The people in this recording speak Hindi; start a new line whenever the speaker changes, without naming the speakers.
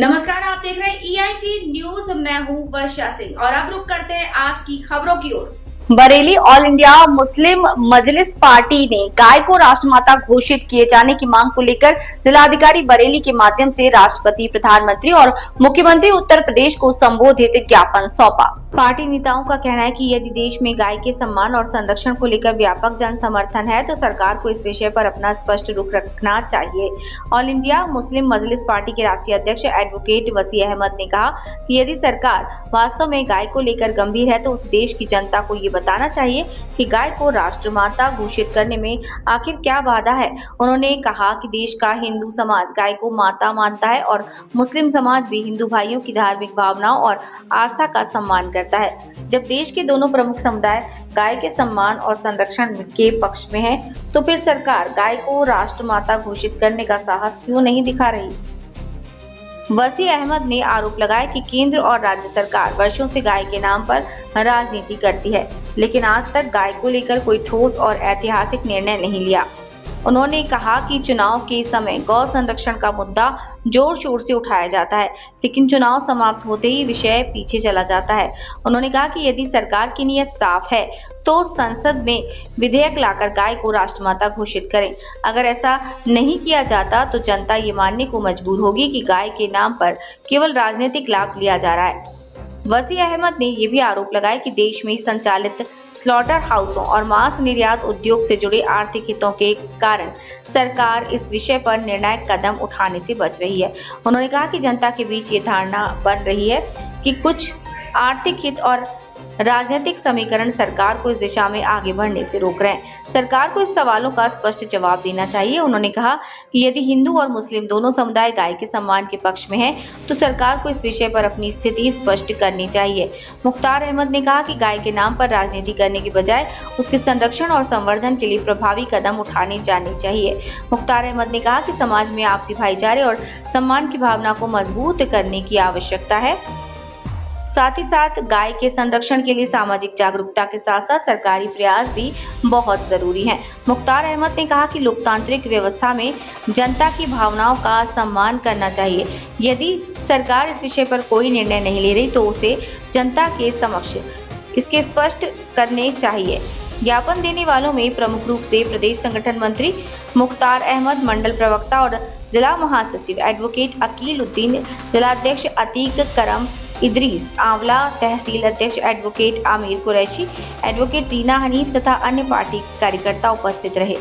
नमस्कार, आप देख रहे हैं EIT न्यूज। मैं हूं वर्षा सिंह और अब रुक करते हैं आज की खबरों की ओर।
बरेली ऑल इंडिया मुस्लिम मजलिस पार्टी ने गाय को राष्ट्रमाता घोषित किए जाने की मांग को लेकर जिलाधिकारी बरेली के माध्यम से राष्ट्रपति, प्रधानमंत्री और मुख्यमंत्री उत्तर प्रदेश को संबोधित ज्ञापन सौंपा। पार्टी नेताओं का कहना है कि यदि देश में गाय के सम्मान और संरक्षण को लेकर व्यापक जन समर्थन है तो सरकार को इस विषय पर अपना स्पष्ट रुख रखना चाहिए। ऑल इंडिया मुस्लिम मजलिस पार्टी के राष्ट्रीय अध्यक्ष एडवोकेट वसी अहमद ने कहा कि यदि सरकार वास्तव में गाय को लेकर गंभीर है तो उस देश की जनता को ये बताना चाहिए कि गाय को राष्ट्रमाता घोषित करने में आखिर क्या बाधा है। उन्होंने कहा कि देश का हिंदू समाज गाय को माता मानता है और मुस्लिम समाज भी हिंदू भाइयों की धार्मिक भावनाओं और आस्था का सम्मान करता है। जब देश के दोनों प्रमुख समुदाय गाय के सम्मान और संरक्षण के पक्ष में है तो फिर सरकार गाय को राष्ट्रमाता घोषित करने का साहस क्यों नहीं दिखा रही। वसी अहमद ने आरोप लगाया कि केंद्र और राज्य सरकार वर्षों से गाय के नाम पर राजनीति करती है, लेकिन आज तक गाय को लेकर कोई ठोस और ऐतिहासिक निर्णय नहीं लिया। उन्होंने कहा कि चुनाव के समय गौ संरक्षण का मुद्दा जोर शोर से उठाया जाता है, लेकिन चुनाव समाप्त होते ही विषय पीछे चला जाता है। उन्होंने कहा कि यदि सरकार की नीयत साफ है तो संसद में विधेयक लाकर गाय को राष्ट्रमाता घोषित करें। अगर ऐसा नहीं किया जाता तो जनता ये मानने को मजबूर होगी कि गाय के नाम पर केवल राजनीतिक लाभ लिया जा रहा है। वसी अहमद ने यह भी आरोप लगाया कि देश में संचालित स्लॉटर हाउसों और मांस निर्यात उद्योग से जुड़े आर्थिक हितों के कारण सरकार इस विषय पर निर्णायक कदम उठाने से बच रही है। उन्होंने कहा कि जनता के बीच ये धारणा बन रही है कि कुछ आर्थिक हित और राजनीतिक समीकरण सरकार को इस दिशा में आगे बढ़ने से रोक रहे हैं। सरकार को इस सवालों का स्पष्ट जवाब देना चाहिए। उन्होंने कहा कि यदि हिंदू और मुस्लिम दोनों समुदाय गाय के सम्मान के पक्ष में हैं, तो सरकार को इस विषय पर अपनी स्थिति स्पष्ट करनी चाहिए। मुख्तार अहमद ने कहा कि गाय के नाम पर राजनीति करने की बजाय उसके संरक्षण और संवर्धन के लिए प्रभावी कदम उठाने जाने चाहिए। मुख्तार अहमद ने कहा कि समाज में आपसी भाईचारे और सम्मान की भावना को मजबूत करने की आवश्यकता है। साथ ही साथ गाय के संरक्षण के लिए सामाजिक जागरूकता के साथ साथ सरकारी प्रयास भी बहुत जरूरी हैं। मुख्तार अहमद ने कहा कि लोकतांत्रिक व्यवस्था में जनता की भावनाओं का सम्मान करना चाहिए। यदि सरकार इस विषय पर कोई निर्णय नहीं ले रही तो उसे जनता के समक्ष इसके स्पष्ट करने चाहिए। ज्ञापन देने वालों में प्रमुख रूप से प्रदेश संगठन मंत्री मुख्तार अहमद, मंडल प्रवक्ता और जिला महासचिव एडवोकेट अकील उद्दीन, जिलाध्यक्ष अतीक करम इदरीस आंवला, तहसील अध्यक्ष एडवोकेट आमिर कुरैशी, एडवोकेट रीना हनीफ तथा अन्य पार्टी कार्यकर्ता उपस्थित रहे।